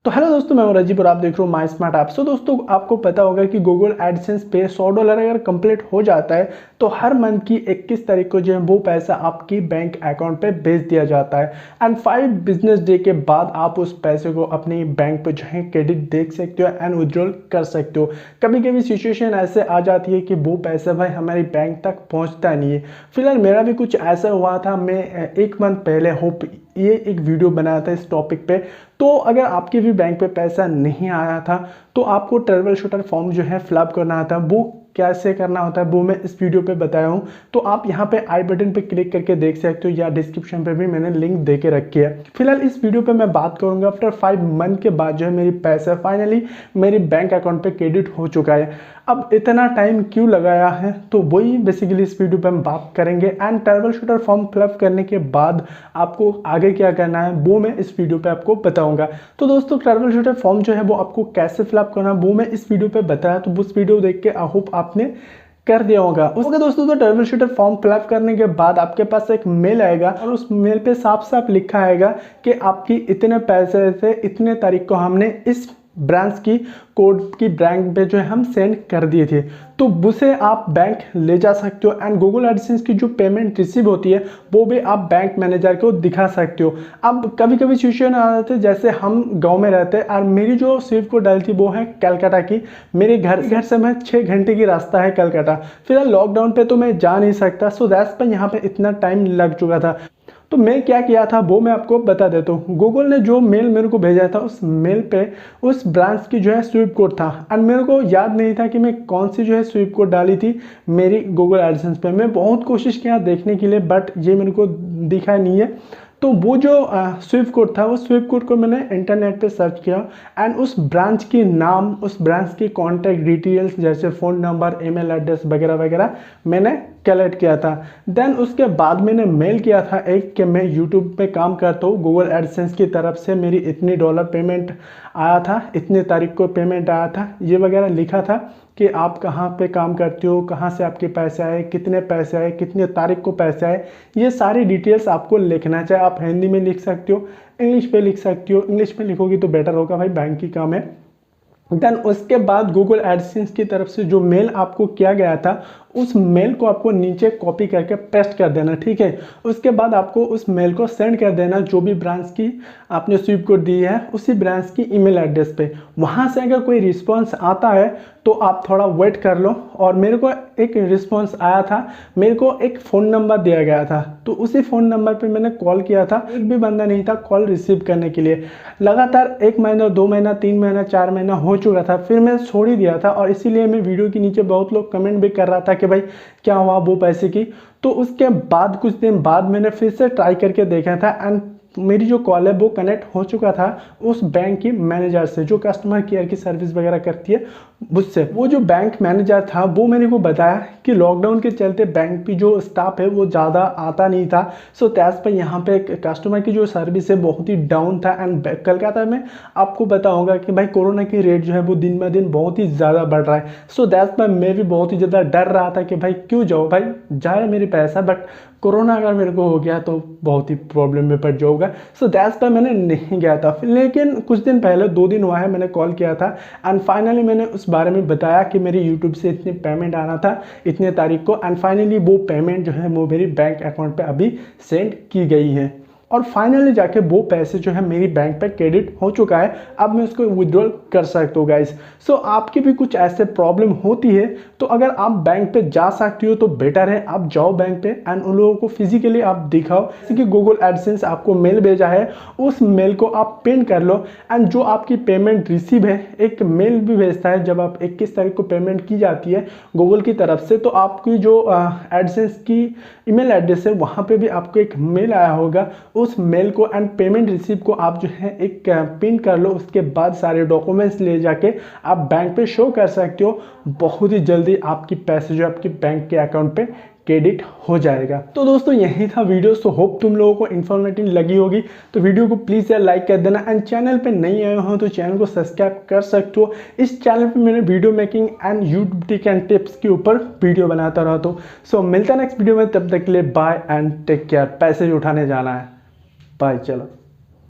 तो हेलो दोस्तों, मैं हूं राजीव और आप देख रहे हो माय स्मार्ट ऐप। सो दोस्तों, आपको पता होगा कि गूगल एडसेंस पे $100 अगर कंप्लीट हो जाता है तो हर मंथ की 21 तारीख को जो है वो पैसा आपकी बैंक अकाउंट पे भेज दिया जाता है। एंड 5 बिजनेस डे के बाद आप उस पैसे को अपनी बैंक पे जो है क्रेडिट देख सकते हो एंड विड्रॉल कर सकते हो। कभी कभी सिचुएशन ऐसे आ जाती है कि वो पैसा भाई हमारी बैंक तक पहुंचता नहीं है। फिलहाल मेरा भी कुछ ऐसा हुआ था। मैं 1 मंथ पहले होप ये एक वीडियो बनाया था इस टॉपिक पे। तो अगर आपके भी बैंक पे पैसा नहीं आया था तो आपको ट्रबल शूटर फॉर्म जो है फिलअप करना था। वो कैसे करना होता है वो मैं इस वीडियो पे बताया हूँ। तो आप यहाँ पे आई बटन पे क्लिक करके देख सकते हो या डिस्क्रिप्शन पे भी मैंने लिंक दे के रखी है। फिलहाल इस वीडियो पे मैं बात करूंगा आफ्टर 5 मंथ के बाद जो है मेरी पैसा फाइनली मेरे बैंक अकाउंट पे क्रेडिट हो चुका है। अब इतना टाइम क्यों लगाया है तो वही बेसिकली इस वीडियो पे हम बात करेंगे। And trouble shooter form fill up करने के बाद आपको आगे क्या करना है वो मैं इस वीडियो पे आपको बताऊंगा। तो दोस्तों, ट्रबल शूटर फॉर्म जो है वो आपको कैसे फिलअप करना है वो मैं इस वीडियो पे बताया। तो उस वीडियो देख के आई होप आपने कर दिया होगा। ओके दोस्तों, तो ट्रबल शूटर फॉर्म फिलअप करने के बाद आपके पास एक मेल आएगा और उस मेल पे साफ साफ लिखा आएगा कि आपकी इतने पैसे से इतने तारीख को हमने इस ब्रांच की कोड की बैंक पे जो है हम सेंड कर दिए थे। तो उसे आप बैंक ले जा सकते हो एंड गूगल एडसेंस की जो पेमेंट रिसीव होती है वो भी आप बैंक मैनेजर को दिखा सकते हो। अब कभी कभी सिचुएशन आ जाते हैं जैसे हम गांव में रहते हैं और मेरी जो स्विफ्ट कोड डाली थी वो है कलकत्ता की। मेरे घर से मैं 6 घंटे की रास्ता है कलकत्ता। फिलहाल लॉकडाउन पे तो मैं जा नहीं सकता, सो दैट्स पर यहाँ पे इतना टाइम लग चुका था। तो मैं क्या किया था वो मैं आपको बता देता हूँ। गूगल ने जो मेल मेरे को भेजा था उस मेल पे उस ब्रांच की जो है स्विफ्ट कोड था एंड मेरे को याद नहीं था कि मैं कौन सी जो है स्विफ्ट कोड डाली थी मेरी गूगल एडसेंस पे। मैं बहुत कोशिश किया देखने के लिए बट ये मेरे को दिखा नहीं है। तो वो जो स्विफ्ट कोड था वो स्विफ्ट कोड को मैंने इंटरनेट पे सर्च किया एंड उस ब्रांच की नाम, उस ब्रांच की कॉन्टैक्ट डिटेल्स जैसे फ़ोन नंबर, ईमेल एड्रेस वगैरह वगैरह मैंने कलेक्ट किया था। देन उसके बाद मैंने मेल किया था एक कि मैं यूट्यूब पे काम करता हूँ, गूगल एडसेंस की तरफ से मेरी इतनी डॉलर पेमेंट आया था, इतने तारीख को पेमेंट आया था, ये वगैरह लिखा था कि आप कहाँ पे काम करते हो, कहाँ से आपके पैसे आए, कितने पैसे आए, कितने तारीख को पैसे आए, ये सारी डिटेल्स आपको लिखना चाहिए। आप हिंदी में लिख सकते हो, इंग्लिश पे लिख सकते हो। इंग्लिश में लिखोगी तो बेटर होगा भाई, बैंक की काम है। देन उसके बाद गूगल एडसेंस की तरफ से जो मेल आपको किया गया था उस मेल को आपको नीचे कॉपी करके पेस्ट कर देना, ठीक है। उसके बाद आपको उस मेल को सेंड कर देना जो भी ब्रांच की आपने स्विफ्ट कोड दी है उसी ब्रांच की ईमेल एड्रेस पे। वहाँ से अगर कोई रिस्पांस आता है तो आप थोड़ा वेट कर लो। और मेरे को एक रिस्पांस आया था, मेरे को एक फ़ोन नंबर दिया गया था तो उसी फ़ोन नंबर पे मैंने कॉल किया था। एक भी बंदा नहीं था कॉल रिसीव करने के लिए। लगातार 1 महीना, 2 महीना, 3 महीना, 4 महीना हो चुका था, फिर मैं छोड़ ही दिया था। और इसीलिए मैं वीडियो के नीचे बहुत लोग कमेंट भी कर रहा था कि भाई क्या हुआ वो पैसे की। तो उसके बाद कुछ दिन बाद मैंने फिर से ट्राई करके देखा था एंड मेरी जो कॉल है वो कनेक्ट हो चुका था उस बैंक की मैनेजर से जो कस्टमर केयर की सर्विस वगैरह करती है मुझसे। वो जो बैंक मैनेजर था वो मेरे को बताया कि लॉकडाउन के चलते बैंक की जो स्टाफ है वो ज़्यादा आता नहीं था। सो दैट्स पर यहाँ पे कस्टमर की जो सर्विस है बहुत ही डाउन था। एंड कलकत्ता में आपको पता होगा कि भाई कोरोना की रेट जो है वो दिन ब दिन बहुत ही ज़्यादा बढ़ रहा है। सो दैट्स पर मैं भी बहुत ही ज़्यादा डर रहा था कि भाई क्यों जाओ, भाई जाए मेरे पैसा, बट कोरोना अगर मेरे को हो गया तो बहुत ही प्रॉब्लम में पड़ जाऊँगा। सो दैट्स पर मैंने नहीं गया था। लेकिन कुछ दिन पहले, 2 दिन हुआ है, मैंने कॉल किया था एंड फाइनली मैंने उस बारे में बताया कि मेरी यूट्यूब से इतनी पेमेंट आना था इतने तारीख को। एंड फाइनली वो पेमेंट जो है वो मेरी बैंक अकाउंट पे अभी सेंड की गई है और फाइनली जाके वो पैसे जो है मेरी बैंक पे क्रेडिट हो चुका है। अब मैं उसको विड्रॉल कर सकता हूँ गाइस। सो आपकी भी कुछ ऐसे प्रॉब्लम होती है तो अगर आप बैंक पे जा सकती हो तो बेटर है आप जाओ बैंक पे एंड उन लोगों को फिजिकली आप दिखाओ। जैसे कि गूगल एडसेंस आपको मेल भेजा है उस मेल को आप पिन कर लो एंड जो आपकी पेमेंट रिसीव है, एक मेल भी भेजता है जब आप 21 तारीख को पेमेंट की जाती है गूगल की तरफ से, तो आपकी जो एडसेंस की ईमेल एड्रेस है वहाँ पे भी आपको एक मेल आया होगा। उस मेल को एंड पेमेंट रिसीव को आप जो है एक पिन कर लो। उसके बाद सारे डॉक्यूमेंट्स ले जाके आप बैंक पे शो कर सकते हो। बहुत ही जल्दी आपकी पैसे जो आपकी बैंक के अकाउंट पे क्रेडिट हो जाएगा। तो दोस्तों यही था वीडियो। सो होप तुम लोगों को इन्फॉर्मेटिव लगी होगी। तो वीडियो को प्लीज़ यार लाइक कर देना एंड चैनल पे नहीं आए हो तो चैनल को सब्सक्राइब कर सकते हो। इस चैनल पे मैंने video making and YouTube tick and tips के ऊपर वीडियो बनाता रहता हूँ। सो मिलता है नेक्स्ट वीडियो में, तब तक के लिए बाय एंड टेक केयर। पैसे उठाने जाना है, बाय, चलो।